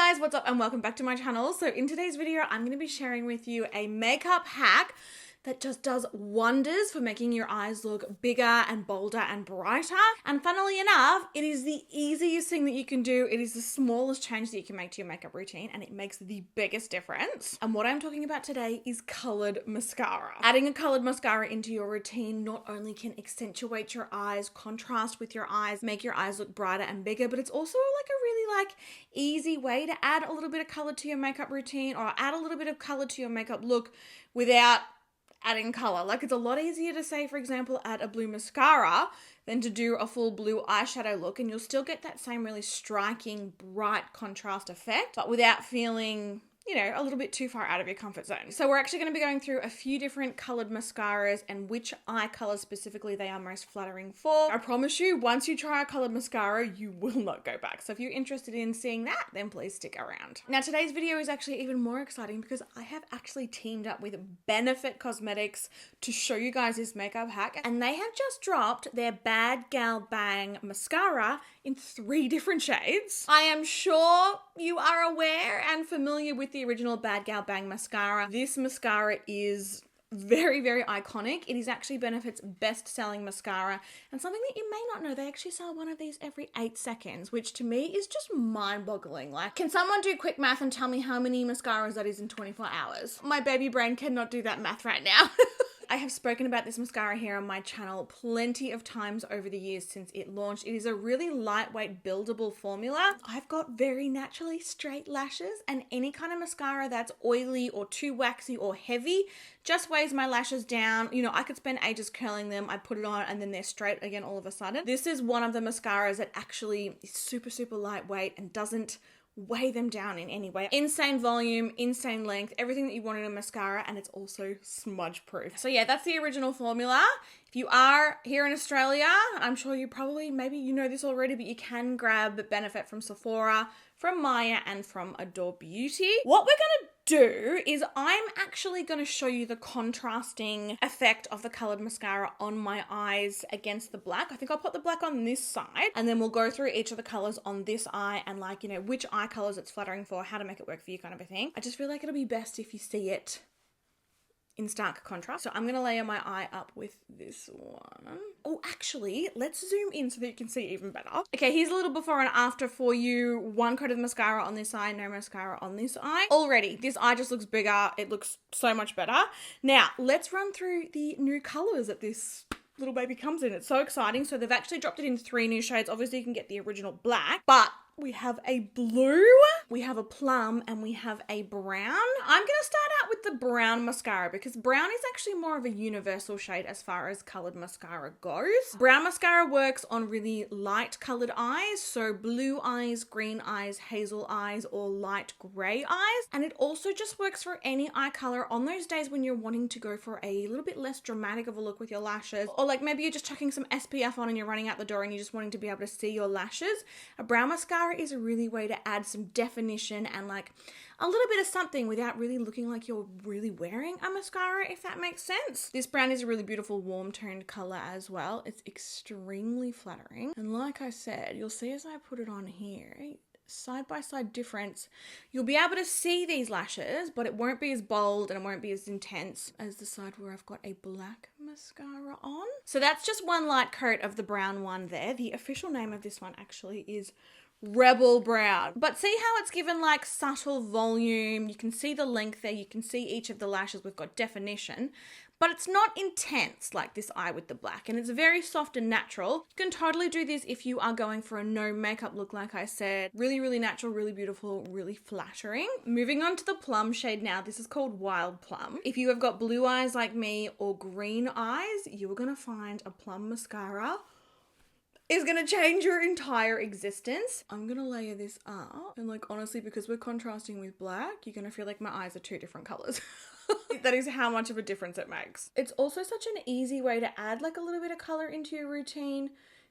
guys, what's up and welcome back to my channel. So in today's video, I'm going to be sharing with you a makeup hack that just does wonders for making your eyes look bigger and bolder and brighter. And funnily enough, it is the easiest thing that you can do. It is the smallest change that you can make to your makeup routine and it makes the biggest difference. And what I'm talking about today is colored mascara. Adding a colored mascara into your routine not only can accentuate your eyes, contrast with your eyes, make your eyes look brighter and bigger, but it's also like a really easy way to add a little bit of color to your makeup routine or add a little bit of color to your makeup look without adding color. Like, it's a lot easier to say, for example, add a blue mascara than to do a full blue eyeshadow look, and you'll still get that same really striking, bright contrast effect, but without feeling, you know, a little bit too far out of your comfort zone. So we're actually going to be going through a few different colored mascaras and which eye colors specifically they are most flattering for. I promise you, once you try a colored mascara, you will not go back. So if you're interested in seeing that, then please stick around. Now, today's video is actually even more exciting because I have actually teamed up with Benefit Cosmetics to show you guys this makeup hack, and they have just dropped their Bad Gal Bang mascara in 3 different shades. I am sure you are aware and familiar with the original Bad Gal Bang mascara. This mascara is very, very iconic. It is actually Benefit's best-selling mascara, and something that you may not know, they actually sell one of these every 8 seconds, which to me is just mind-boggling. Like, can someone do quick math and tell me how many mascaras that is in 24 hours? My baby brain cannot do that math right now. I have spoken about this mascara here on my channel plenty of times over the years since it launched. It is a really lightweight, buildable formula. I've got very naturally straight lashes, and any kind of mascara that's oily or too waxy or heavy just weighs my lashes down. You know, I could spend ages curling them. I put it on and then they're straight again all of a sudden. This is one of the mascaras that actually is super, super lightweight and doesn't weigh them down in any way. Insane volume, insane length, everything that you want in a mascara, and it's also smudge proof. So yeah, that's the original formula. If you are here in Australia, I'm sure you probably, maybe you know this already, but you can grab Benefit from Sephora, from Maya, and from Adore Beauty. What we're gonna do is I'm actually going to show you the contrasting effect of the colored mascara on my eyes against the black. I think I'll put the black on this side, and then we'll go through each of the colors on this eye and, like, you know, which eye colors it's flattering for, how to make it work for you, kind of a thing. I just feel like it'll be best if you see it in stark contrast. So I'm going to layer my eye up with this one. Oh, actually, let's zoom in so that you can see even better. Okay, here's a little before and after for you. 1 coat of mascara on this eye, no mascara on this eye. Already, this eye just looks bigger. It looks so much better. Now, let's run through the new colors that this little baby comes in. It's so exciting. So they've actually dropped it in 3 new shades. Obviously, you can get the original black, but we have a blue, we have a plum, and we have a brown. I'm going to start out with the brown mascara because brown is actually more of a universal shade as far as colored mascara goes. Brown mascara works on really light colored eyes, so blue eyes, green eyes, hazel eyes, or light gray eyes. And it also just works for any eye color on those days when you're wanting to go for a little bit less dramatic of a look with your lashes, or like maybe you're just chucking some SPF on and you're running out the door and you're just wanting to be able to see your lashes. A brown mascara is a really way to add some definition and like a little bit of something without really looking like you're really wearing a mascara, if that makes sense. This brown is a really beautiful warm toned color as well. It's extremely flattering. And like I said, you'll see as I put it on here, side by side difference, you'll be able to see these lashes, but it won't be as bold and it won't be as intense as the side where I've got a black mascara on. So that's just 1 light coat of the brown one there. The official name of this one actually is Rebel Brown. But see how it's given like subtle volume? You can see the length there. You can see each of the lashes. We've got definition, but it's not intense like this eye with the black, and it's very soft and natural. You can totally do this if you are going for a no makeup look, like I said. Really, really natural, really beautiful, really flattering. Moving on to the plum shade now. This is called Wild Plum. If you have got blue eyes like me or green eyes, you are going to find a plum mascara is going to change your entire existence. I'm going to layer this up, and like honestly, because we're contrasting with black, you're going to feel like my eyes are 2 different colors. That is how much of a difference it makes. It's also such an easy way to add like a little bit of color into your routine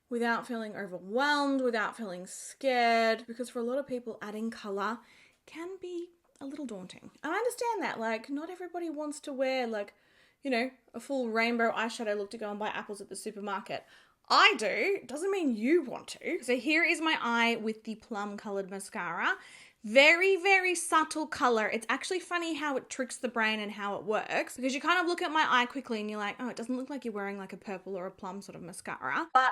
without feeling overwhelmed, without feeling scared, because for a lot of people, adding color can be a little daunting. And I understand that, like, not everybody wants to wear like, you know, a full rainbow eyeshadow look to go and buy apples at the supermarket. I do. Doesn't mean you want to. So here is my eye with the plum colored mascara. Very, very subtle color. It's actually funny how it tricks the brain and how it works, because you kind of look at my eye quickly and you're like, oh, it doesn't look like you're wearing like a purple or a plum sort of mascara. But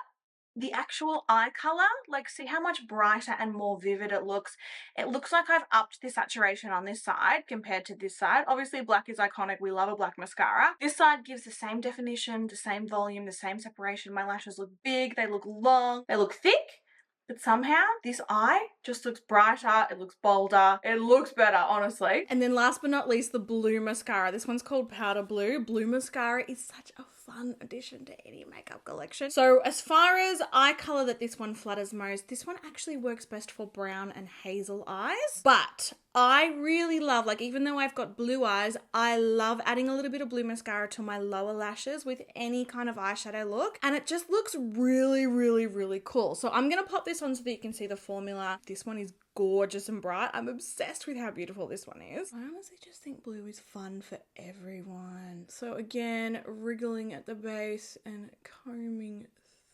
the actual eye color, like see how much brighter and more vivid it looks. It looks like I've upped the saturation on this side compared to this side. Obviously black is iconic. We love a black mascara. This side gives the same definition, the same volume, the same separation. My lashes look big, they look long, they look thick. But somehow this eye just looks brighter, it looks bolder, it looks better, honestly. And then last but not least, the blue mascara. This one's called Powder Blue. Blue mascara is such a fun addition to any makeup collection. So as far as eye color that this one flatters most, this one actually works best for brown and hazel eyes. But I really love, like even though I've got blue eyes, I love adding a little bit of blue mascara to my lower lashes with any kind of eyeshadow look. And it just looks really, really, really cool. So I'm going to pop this on so that you can see the formula. This one is gorgeous and bright. I'm obsessed with how beautiful this one is. I honestly just think blue is fun for everyone. So again, wriggling at the base and combing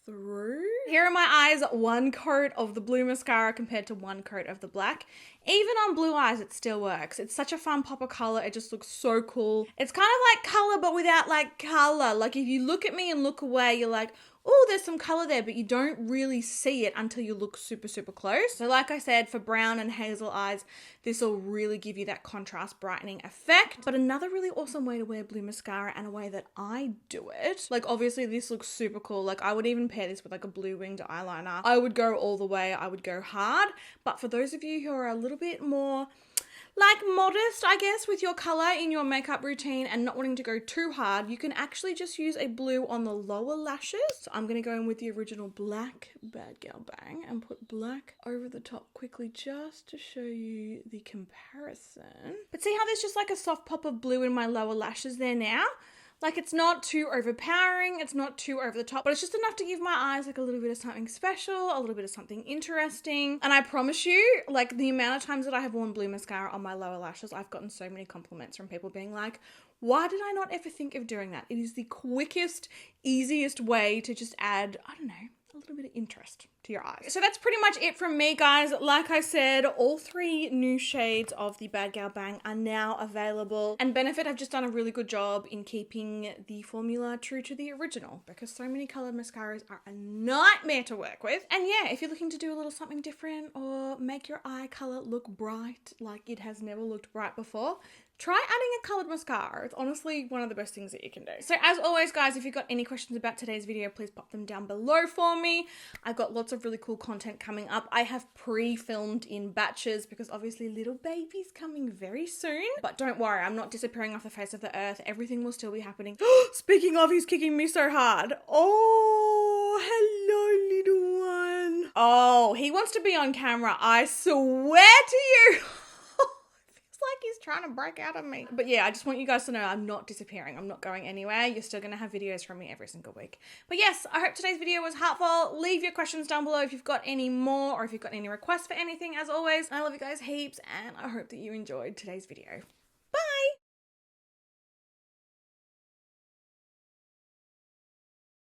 through. Here are my eyes, one coat of the blue mascara compared to one coat of the black. Even on blue eyes, it still works. It's such a fun pop of color. It just looks so cool. It's kind of like color, but without like color. Like if you look at me and look away, you're like, oh, there's some color there, but you don't really see it until you look super, super close. So like I said, for brown and hazel eyes, this will really give you that contrast brightening effect. But another really awesome way to wear blue mascara, and a way that I do it, like obviously this looks super cool. Like I would even pair this with like a blue winged eyeliner. I would go all the way. I would go hard. But for those of you who are a little bit more like modest, I guess, with your color in your makeup routine and not wanting to go too hard, you can actually just use a blue on the lower lashes. So I'm going to go in with the original black Bad Girl Bang and put black over the top quickly just to show you the comparison. But see how there's just like a soft pop of blue in my lower lashes there now? Like it's not too overpowering, it's not too over the top, but it's just enough to give my eyes like a little bit of something special, a little bit of something interesting. And I promise you, like the amount of times that I have worn blue mascara on my lower lashes, I've gotten so many compliments from people being like, why did I not ever think of doing that? It is the quickest, easiest way to just add, I don't know, a little bit of interest to your eyes. So that's pretty much it from me, guys. Like I said, all 3 new shades of the Bad Gal Bang are now available, and Benefit have just done a really good job in keeping the formula true to the original, because so many colored mascaras are a nightmare to work with. And yeah, if you're looking to do a little something different or make your eye color look bright like it has never looked bright before, try adding a colored mascara. It's honestly one of the best things that you can do. So as always, guys, if you've got any questions about today's video, please pop them down below for me. I've got lots of really cool content coming up. I have pre-filmed in batches because obviously little baby's coming very soon. But don't worry, I'm not disappearing off the face of the earth. Everything will still be happening. Speaking of, he's kicking me so hard. Oh, hello, little one. Oh, he wants to be on camera. I swear to you. Like he's trying to break out of me. But yeah, I just want you guys to know I'm not disappearing. I'm not going anywhere. You're still going to have videos from me every single week. But yes, I hope today's video was helpful. Leave your questions down below if you've got any more, or if you've got any requests for anything, as always. I love you guys heaps, and I hope that you enjoyed today's video.